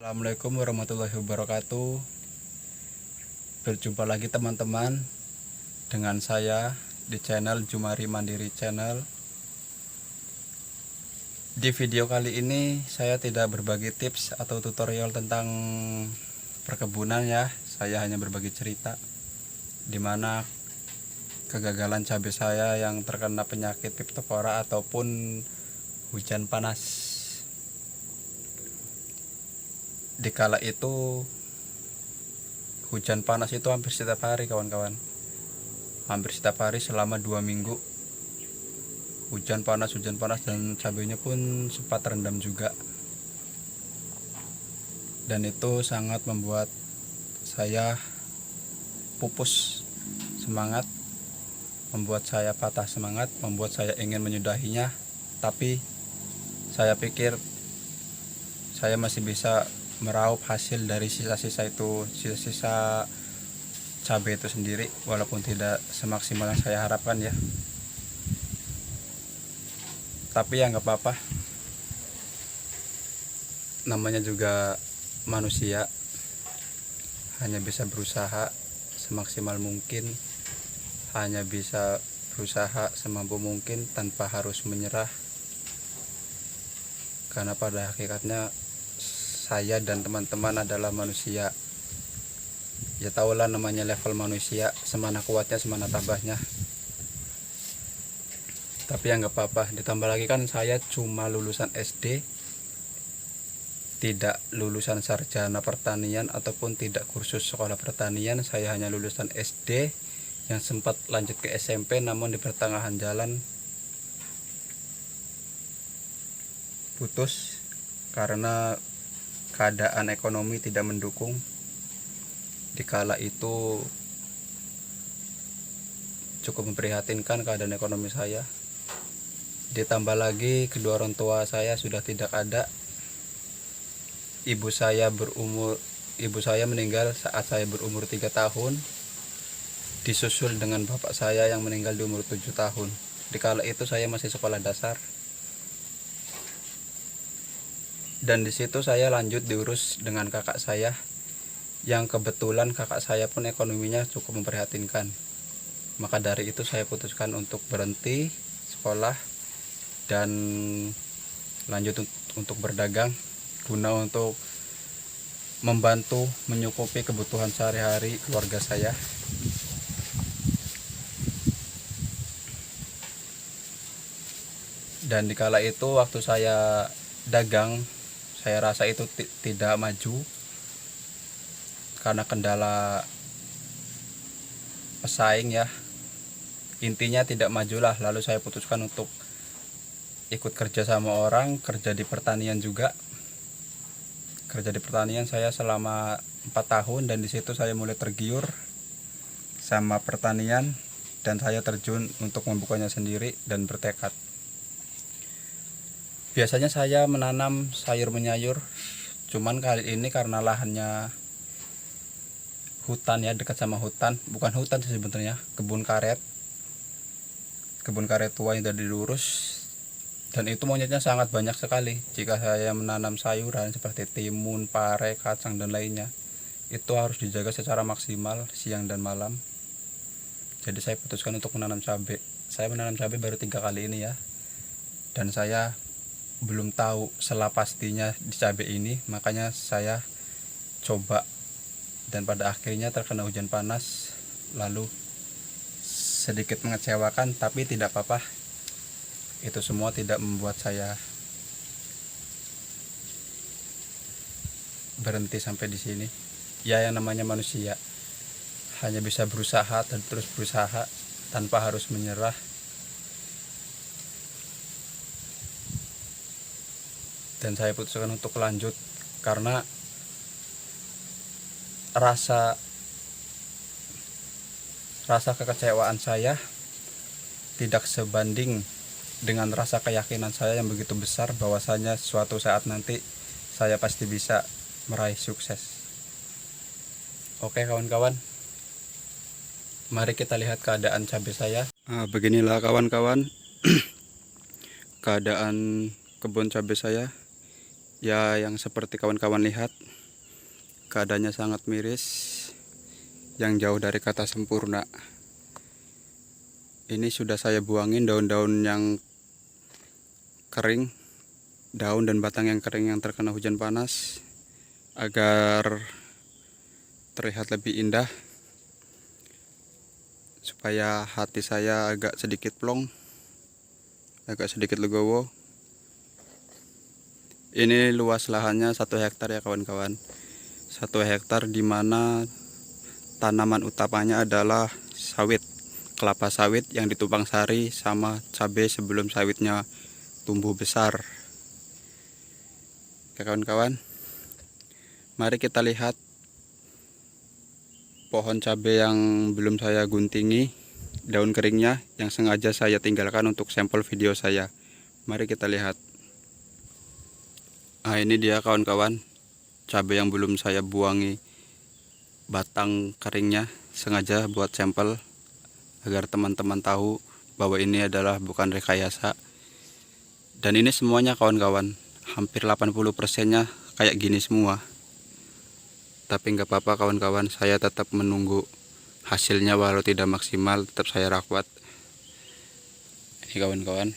Assalamualaikum warahmatullahi wabarakatuh. Berjumpa lagi teman-teman dengan saya di channel Jumari Mandiri Channel. Di video kali ini saya tidak berbagi tips atau tutorial tentang perkebunan ya. Saya hanya berbagi cerita dimana kegagalan cabai saya yang terkena penyakit Phytophthora ataupun hujan panas. Dikala itu hujan panas itu hampir setiap hari kawan-kawan, hampir setiap hari selama 2 minggu hujan panas dan cabenya pun sempat terendam juga, dan itu sangat membuat saya pupus semangat, membuat saya patah semangat, membuat saya ingin menyudahinya. Tapi saya pikir saya masih bisa meraup hasil dari sisa-sisa cabai itu sendiri, walaupun tidak semaksimal yang saya harapkan ya. Tapi ya nggak apa-apa, namanya juga manusia, hanya bisa berusaha semaksimal mungkin, hanya bisa berusaha semampu mungkin tanpa harus menyerah. Karena pada hakikatnya saya dan teman-teman adalah manusia. Ya tahulah namanya level manusia, semana kuatnya semana tambahnya. Tapi ya nggak apa-apa, ditambah lagi kan saya cuma lulusan SD, tidak lulusan sarjana pertanian ataupun tidak kursus sekolah pertanian. Saya hanya lulusan SD yang sempat lanjut ke SMP, namun di pertengahan jalan putus karena keadaan ekonomi tidak mendukung. Dikala itu cukup memprihatinkan keadaan ekonomi saya. Ditambah lagi kedua orang tua saya sudah tidak ada. Ibu saya meninggal saat saya berumur 3 tahun, disusul dengan bapak saya yang meninggal di umur 7 tahun. Dikala itu saya masih sekolah dasar. Dan di situ saya lanjut diurus dengan kakak saya, yang kebetulan kakak saya pun ekonominya cukup memprihatinkan. Maka dari itu saya putuskan untuk berhenti sekolah dan lanjut untuk berdagang, guna untuk membantu menyukupi kebutuhan sehari-hari keluarga saya. Dan dikala itu waktu saya dagang, saya rasa itu tidak maju karena kendala pesaing ya. Intinya tidak majulah. Lalu saya putuskan untuk ikut kerja sama orang, kerja di pertanian juga. Kerja di pertanian saya selama 4 tahun, dan di situ saya mulai tergiur sama pertanian dan saya terjun untuk membukanya sendiri dan bertekad. Biasanya saya menanam sayur menyayur, cuman kali ini karena lahannya hutan ya, dekat sama hutan, bukan hutan sih sebenarnya, kebun karet tua yang sudah diurus, dan itu monyetnya sangat banyak sekali. Jika saya menanam sayuran seperti timun, pare, kacang dan lainnya, itu harus dijaga secara maksimal siang dan malam. Jadi saya putuskan untuk menanam cabai. Saya menanam cabai baru 3 kali ini ya, dan saya belum tahu selah pastinya di cabai ini, makanya saya coba, dan pada akhirnya terkena hujan panas. Lalu sedikit mengecewakan, tapi tidak apa-apa. Itu semua tidak membuat saya berhenti sampai di sini. Ya, yang namanya manusia hanya bisa berusaha dan terus berusaha tanpa harus menyerah. Dan saya putuskan untuk lanjut karena rasa kekecewaan saya tidak sebanding dengan rasa keyakinan saya yang begitu besar bahwasanya suatu saat nanti saya pasti bisa meraih sukses. Oke kawan-kawan, mari kita lihat keadaan cabai saya. Beginilah kawan-kawan keadaan kebun cabai saya. Ya, yang seperti kawan-kawan lihat, keadaannya sangat miris, yang jauh dari kata sempurna. Ini sudah saya buangin daun-daun yang kering, daun dan batang yang kering yang terkena hujan panas, agar terlihat lebih indah, supaya hati saya agak sedikit plong, agak sedikit legowo. Ini luas lahannya 1 hektar ya kawan-kawan. 1 hektar dimana tanaman utamanya adalah sawit, kelapa sawit yang ditupang sari sama cabai sebelum sawitnya tumbuh besar. Oke kawan-kawan, mari kita lihat pohon cabai yang belum saya guntingi, daun keringnya yang sengaja saya tinggalkan untuk sampel video saya. Mari kita lihat. Nah, ini dia kawan-kawan, cabai yang belum saya buangi batang keringnya, sengaja buat sampel agar teman-teman tahu bahwa ini adalah bukan rekayasa. Dan ini semuanya kawan-kawan, hampir 80%-nya kayak gini semua. Tapi nggak apa-apa kawan-kawan, saya tetap menunggu hasilnya walau tidak maksimal, tetap saya rawat. Ini kawan-kawan.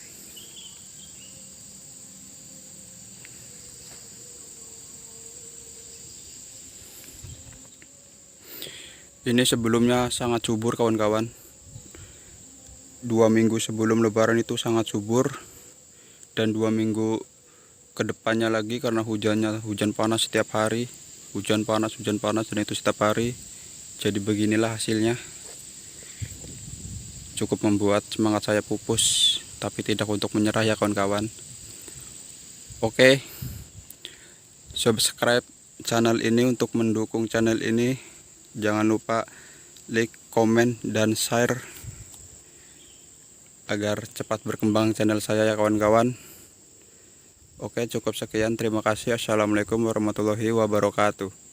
Ini sebelumnya sangat subur kawan-kawan. 2 minggu sebelum lebaran itu sangat subur. Dan 2 minggu ke depannya lagi karena hujan panas setiap hari. Hujan panas dan itu setiap hari. Jadi beginilah hasilnya. Cukup membuat semangat saya pupus, tapi tidak untuk menyerah ya kawan-kawan. Oke, subscribe channel ini untuk mendukung channel ini. Jangan lupa like, komen, dan share agar cepat berkembang channel saya ya kawan-kawan. Oke, cukup sekian. Terima kasih. Assalamualaikum warahmatullahi wabarakatuh.